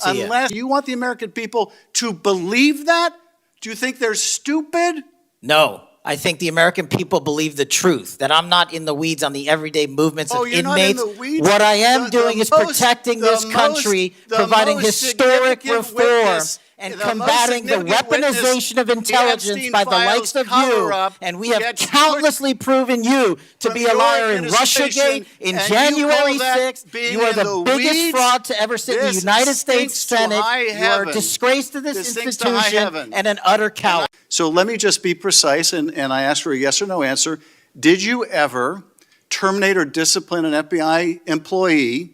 to you. Unless you want the American people to believe that? Do you think they're stupid? No. I think the American people believe the truth, that I'm not in the weeds on the everyday movements of you're inmates. not in the weeds? What I am doing is protecting this country, providing historic reform, and combating the weaponization of intelligence by the likes of you. And we have countlessly proven you to be a liar in Russiagate, in January 6th. You are the biggest fraud to ever sit in the United States Senate. You are a disgrace to this institution and an utter coward. So let me just be precise, and I ask for a yes or no answer. Did you ever terminate or discipline an FBI employee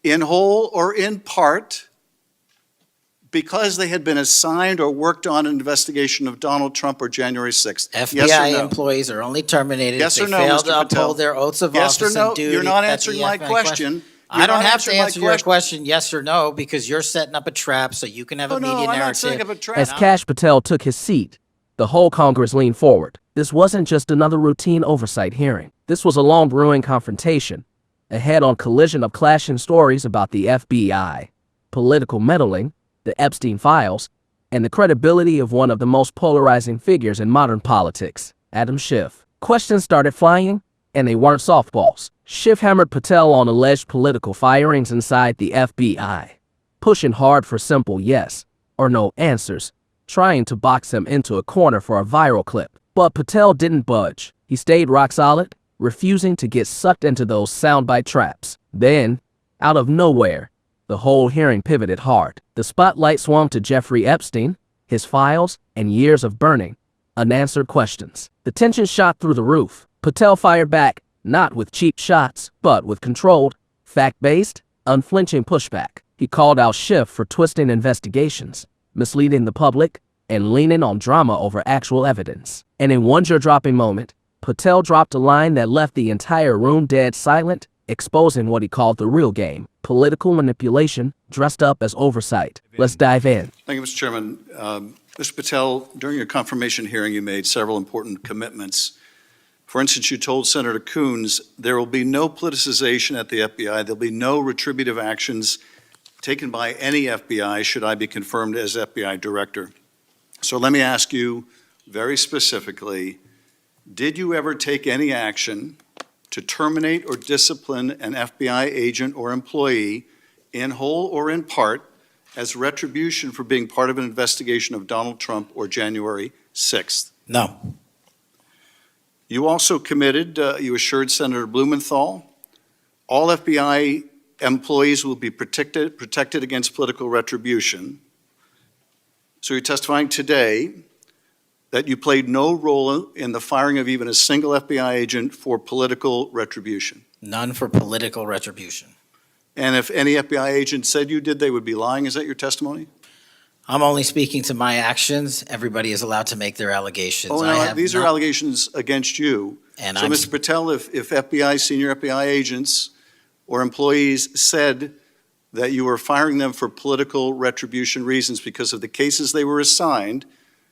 in whole or in part because they had been assigned or worked on an investigation of Donald Trump or January 6th? FBI yes or no? employees are only terminated yes if or they no, fail Mr. to uphold Patel? their oaths of yes office or no? and duty. You're not answering my question. I don't have to answer your question yes or no because you're setting up a trap so you can have a media narrative. I'm not setting up a trap. As Kash Patel took his seat, the whole Congress leaned forward. This wasn't just another routine oversight hearing. This was a long-brewing confrontation, a head-on collision of clashing stories about the FBI, political meddling, the Epstein files, and the credibility of one of the most polarizing figures in modern politics, Adam Schiff. Questions started flying, and they weren't softballs. Schiff hammered Patel on alleged political firings inside the FBI, pushing hard for simple yes or no answers, trying to box him into a corner for a viral clip. But Patel didn't budge. He stayed rock solid, refusing to get sucked into those soundbite traps. Then, out of nowhere, the whole hearing pivoted hard. The spotlight swung to Jeffrey Epstein, his files, and years of burning, unanswered questions. The tension shot through the roof. Patel fired back, not with cheap shots, but with controlled, fact-based, unflinching pushback. He called out Schiff for twisting investigations, misleading the public, and leaning on drama over actual evidence. And in one jaw-dropping moment, Patel dropped a line that left the entire room dead silent, exposing what he called the real game, political manipulation dressed up as oversight. Let's dive in. Thank you, Mr. Chairman. Mr. Patel, during your confirmation hearing, you made several important commitments. For instance, you told Senator Coons there will be no politicization at the FBI. There'll be no retributive actions taken by any FBI should I be confirmed as FBI director. So let me ask you very specifically, did you ever take any action to terminate or discipline an FBI agent or employee in whole or in part as retribution for being part of an investigation of Donald Trump or January 6th? No. You also committed, you assured Senator Blumenthal, all FBI employees will be protected against political retribution. So you're testifying today that you played no role in the firing of even a single FBI agent for political retribution. None for political retribution. And if any FBI agent said you did, they would be lying. Is that your testimony? I'm only speaking to my actions. Everybody is allowed to make their allegations. Oh, no, these are allegations against you. And so, Mr. Patel, if FBI, senior FBI agents or employees said that you were firing them for political retribution reasons because of the cases they were assigned,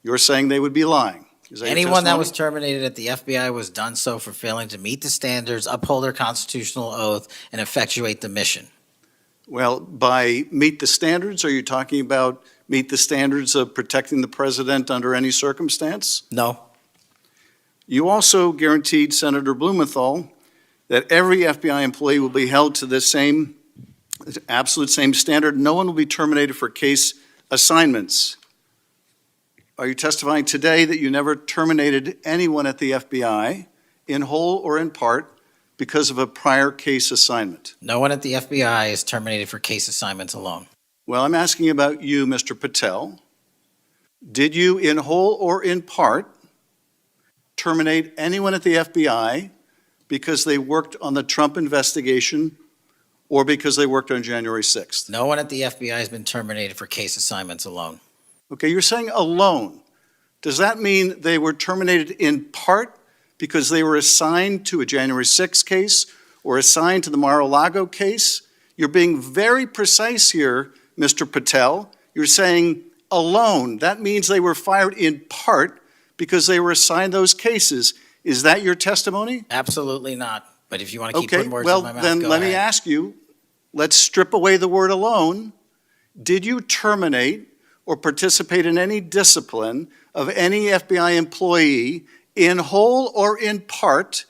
you're saying they would be lying. Is that anyone that was terminated at the FBI was done so for failing to meet the standards, uphold their constitutional oath, and effectuate the mission. Well, by meet the standards, are you talking about meet the standards of protecting the president under any circumstance? No. You also guaranteed Senator Blumenthal that every FBI employee will be held to the same, absolute same standard. No one will be terminated for case assignments. Are you testifying today that you never terminated anyone at the FBI in whole or in part because of a prior case assignment? No one at the FBI is terminated for case assignments alone. Well, I'm asking about you, Mr. Patel. Did you, in whole or in part, terminate anyone at the FBI because they worked on the Trump investigation or because they worked on January 6th? No one at the FBI has been terminated for case assignments alone. Okay, you're saying alone. Does that mean they were terminated in part because they were assigned to a January 6th case or assigned to the Mar-a-Lago case? You're being very precise here, Mr. Patel. You're saying alone. That means they were fired in part because they were assigned those cases. Is that your testimony? Absolutely not. But if you want to keep Okay, putting words well, in my mouth, then go let me ahead. ask you, let's strip away the word alone. did you terminate or participate in any discipline of any FBI employee in whole or in part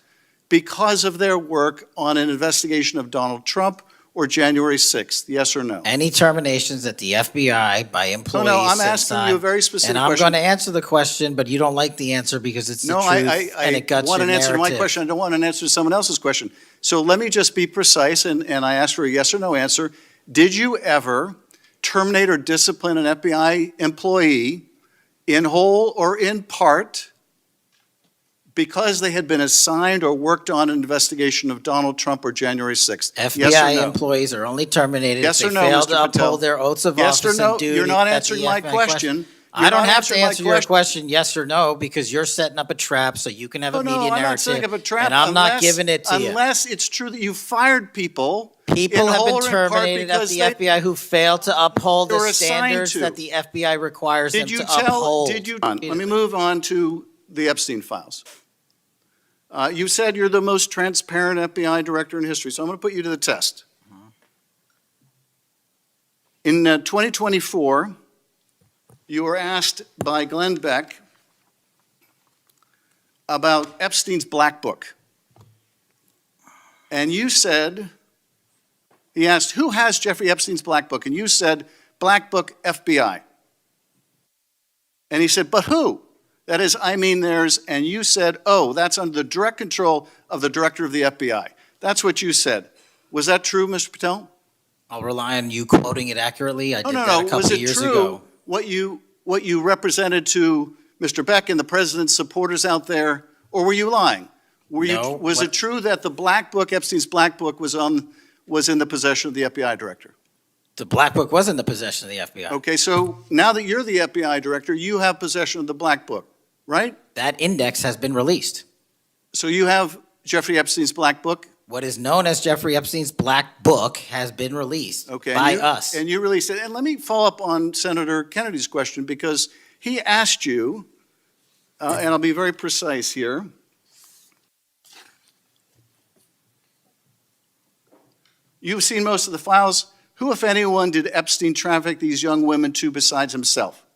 because of their work on an investigation of Donald Trump or January 6th? Yes or no? Any terminations at the FBI by employees. No, I'm asking you a very specific question. And I'm question. going to answer the question, but you don't like the answer because it's the No, truth I and it guts want your an answer to my narrative. question. I don't want an answer to someone else's question. So let me just be precise, and I ask for a yes or no answer. Did you ever terminate or discipline an FBI employee in whole or in part because they had been assigned or worked on an investigation of Donald Trump or January 6th? FBI yes or no? employees are only terminated Yes if or they no, fail Mr. to Patel? uphold their oaths of Yes or office no? and duty. You're not at the answering my FBI question. I You're don't not have to answering my answer your question yes or no because you're setting up a trap so you can have a media I'm narrative. not setting up a trap. And I'm not giving it to you. Unless it's true that you fired people. People in have whole been or in part terminated at because the FBI who fail to uphold they the were assigned standards to. that the FBI requires them Did you to tell? uphold. Did you? Let me move on to the Epstein files. You said you're the most transparent FBI director in history, so I'm going to put you to the test. In 2024, you were asked by Glenn Beck about Epstein's Black Book. And you said, he asked, who has Jeffrey Epstein's Black Book? And you said, Black Book, FBI. And he said, but who? That is, I mean theirs. And you said, oh, that's under the direct control of the director of the FBI. That's what you said. Was that true, Mr. Patel? I'll rely on you quoting it accurately. I did that a couple Was of it years true ago. what you represented to Mr. Beck and the president's supporters out there, or were you lying? Was it true that the Black Book, Epstein's Black Book, was in the possession of the FBI director? The Black Book was in the possession of the FBI. Okay, so now that you're the FBI director, you have possession of the Black Book, right? That index has been released. So you have Jeffrey Epstein's Black Book? What is known as Jeffrey Epstein's Black Book has been released by us. And you released it. And let me follow up on Senator Kennedy's question, because he asked you, and I'll be very precise here. You've seen most of the files. Who, if anyone, did Epstein traffic these young women to besides himself?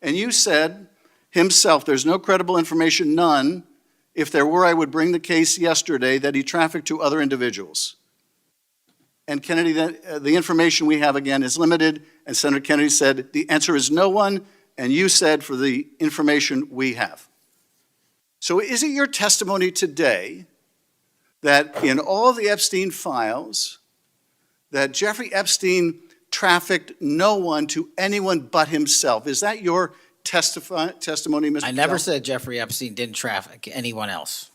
And you said, himself, there's no credible information, none. If there were, I would bring the case yesterday that he trafficked to other individuals. And Kennedy, the information we have, again, is limited. And Senator Kennedy said, the answer is no one. And you said, for the information we have. So is it your testimony today that in all the Epstein files, that Jeffrey Epstein trafficked no one to anyone but himself? Is that your testimony, Mr. I never Patel? said Jeffrey Epstein didn't traffic anyone else.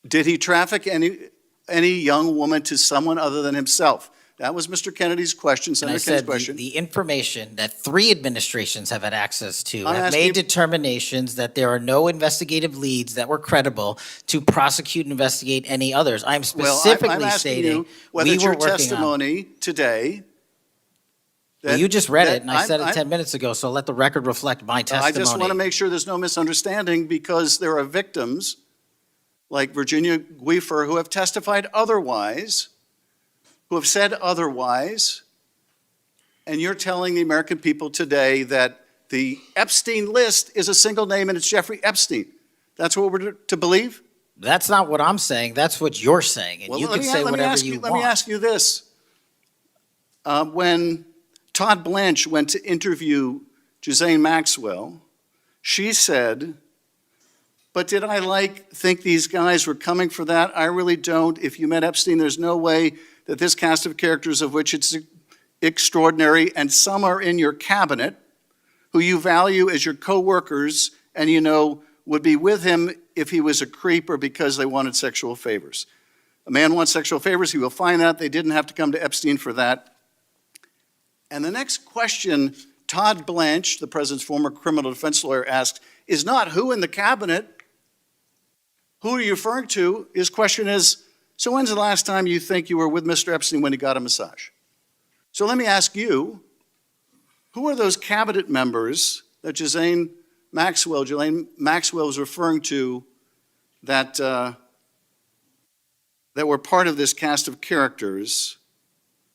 Did he traffic any young woman to someone other than himself? That was Mr. Kennedy's question, And I Senator Kennedy's said question. the information that 3 administrations have had access to I'm have asking made you- determinations that there are no investigative leads that were credible to prosecute and investigate any others. I'm specifically I'm asking stating you whether we it's were your working on. testimony today. Well, you just read that it, and I said it 10 minutes ago, so let the record reflect my I testimony. just want to make sure there's no misunderstanding, because there are victims like Virginia Guifer who have testified otherwise, who have said otherwise, and you're telling the American people today that the Epstein list is a single name and it's Jeffrey Epstein. That's what we're to believe? That's not what I'm saying. That's what you're saying, and Well, you can say whatever you want. Let me ask you this. When Todd Blanche went to interview Ghislaine Maxwell, she said, but did I think these guys were coming for that? I really don't. If you met Epstein, there's no way that this cast of characters, of which it's extraordinary, and some are in your cabinet, who you value as your co-workers, and you know would be with him if he was a creep or because they wanted sexual favors. A man wants sexual favors, he will find that. They didn't have to come to Epstein for that. And the next question Todd Blanche, the president's former criminal defense lawyer, asked is not who in the cabinet, who are you referring to? His question is, so when's the last time you think you were with Mr. Epstein when he got a massage? So let me ask you, who are those cabinet members that Ghislaine Maxwell was referring to that, that were part of this cast of characters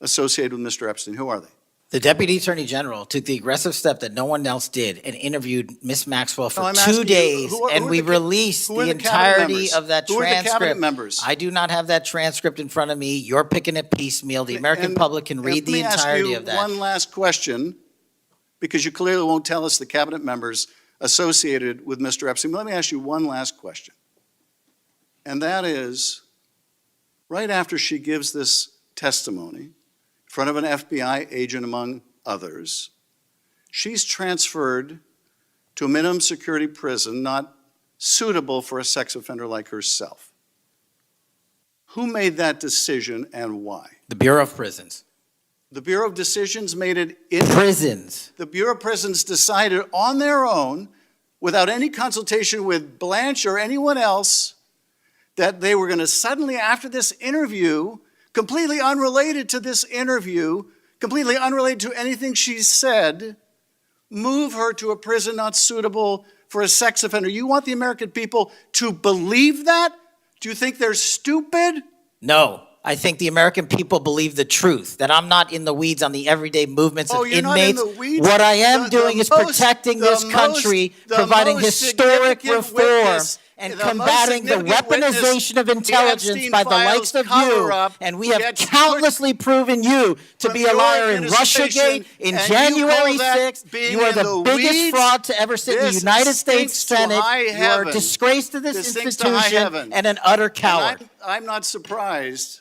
associated with Mr. Epstein? Who are they? The Deputy Attorney General took the aggressive step that no one else did and interviewed Miss Maxwell for I'm 2 asking you, days, and are we the released who are the the cabinet entirety members? of that Who are the cabinet transcript. members? I do not have that transcript in front of me. You're picking it piecemeal. The American And- public can read the entirety of Let me ask you that. one last question, because you clearly won't tell us the cabinet members associated with Mr. Epstein. Let me ask you one last question. And that is, right after she gives this testimony in front of an FBI agent, among others, she's transferred to a minimum security prison not suitable for a sex offender like herself. Who made that decision and why? The Bureau of Prisons. The Bureau of Decisions made it in Prisons. the Bureau of Prisons decided on their own, without any consultation with Blanche or anyone else, that they were going to suddenly, after this interview, completely unrelated to this interview, completely unrelated to anything she said, move her to a prison not suitable for a sex offender. You want the American people to believe that? Do you think they're stupid? No. I think the American people believe the truth, that I'm not in the weeds on the everyday movements of you're not in inmates. the weeds? What I am doing is protecting this the country, most providing historic significant reform, witness- and the most combating the significant witness, weaponization of the intelligence Epstein by the files likes of you. cover-up And we have gets countlessly proven you to from be a your liar in administration, Russiagate, in and you January call that 6th. being You are in the the biggest weeds? fraud to ever sit in the This United States stinks to Senate. high You are a heaven. disgrace to this This stinks to high institution heaven. and an utter coward. And I'm not surprised.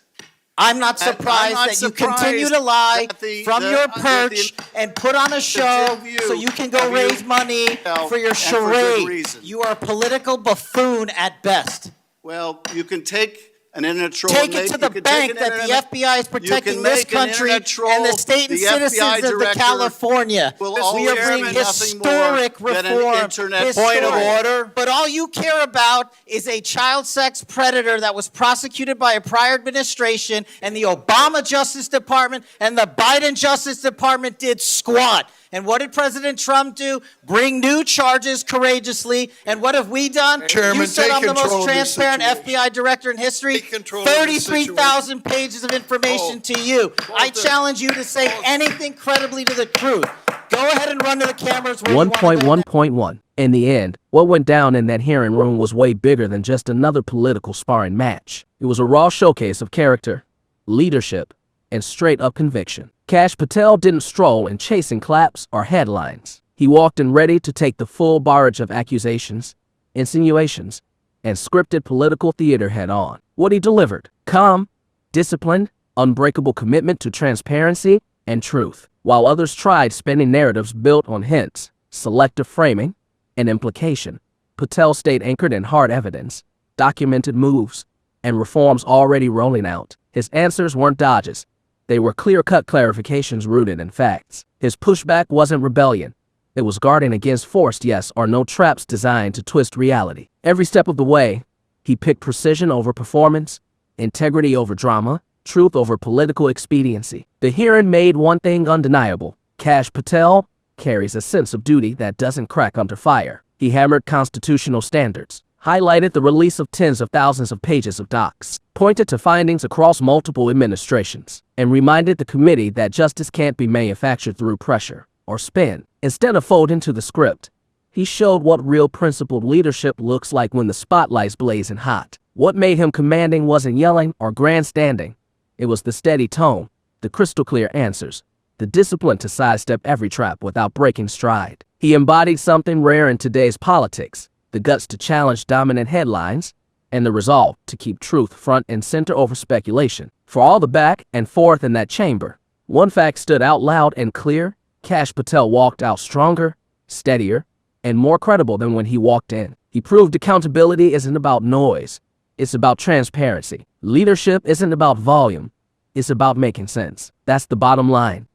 I'm not I'm surprised not that you continue to surprised lie that the- from the- your that the- perch and put on a show two of you so you can go have you- raise money for your and for good charade. reason. You are a political buffoon at best. Well, you can take an internet troll. Take and it to you the can bank take an that the internet- FBI is you protecting can this make an country internet troll. and the state and The FBI citizens of the director California. will We are always bringing be nothing historic more than an reform. internet Point of troll. order. But all you care about is a child sex predator that was prosecuted by a prior administration, and the Obama Justice Department and the Biden Justice Department did squat. And what did President Trump do? Bring new charges courageously. And what have we done? Chairman, You said take I'm the control most of this transparent situation. FBI director in history. Take control of this 33,000 pages of information to you. I challenge you to say anything credibly to the truth. Go ahead and run to the cameras. Where you wanna go. 1.1.1. In the end, what went down in that hearing room was way bigger than just another political sparring match. It was a raw showcase of character, leadership, and straight-up conviction. Kash Patel didn't stroll in chasing claps or headlines. He walked in ready to take the full barrage of accusations, insinuations, and scripted political theater head-on. What he delivered: calm, disciplined, unbreakable commitment to transparency and truth. While others tried spinning narratives built on hints, selective framing, and implication, Patel stayed anchored in hard evidence, documented moves, and reforms already rolling out. His answers weren't dodges. They were clear-cut clarifications rooted in facts. His pushback wasn't rebellion. It was guarding against forced yes or no traps designed to twist reality. Every step of the way, he picked precision over performance, integrity over drama, truth over political expediency. The hearing made one thing undeniable: Kash Patel carries a sense of duty that doesn't crack under fire. He hammered constitutional standards, highlighted the release of tens of thousands of pages of docs, pointed to findings across multiple administrations, and reminded the committee that justice can't be manufactured through pressure or spin. Instead of folding to the script, he showed what real principled leadership looks like when the spotlight's blazing hot. What made him commanding wasn't yelling or grandstanding. It was the steady tone, the crystal clear answers, the discipline to sidestep every trap without breaking stride. He embodied something rare in today's politics: the guts to challenge dominant headlines, and the resolve to keep truth front and center over speculation. For all the back and forth in that chamber, one fact stood out loud and clear: Kash Patel walked out stronger, steadier, and more credible than when he walked in. He proved accountability isn't about noise. It's about transparency. Leadership isn't about volume. It's about making sense. That's the bottom line.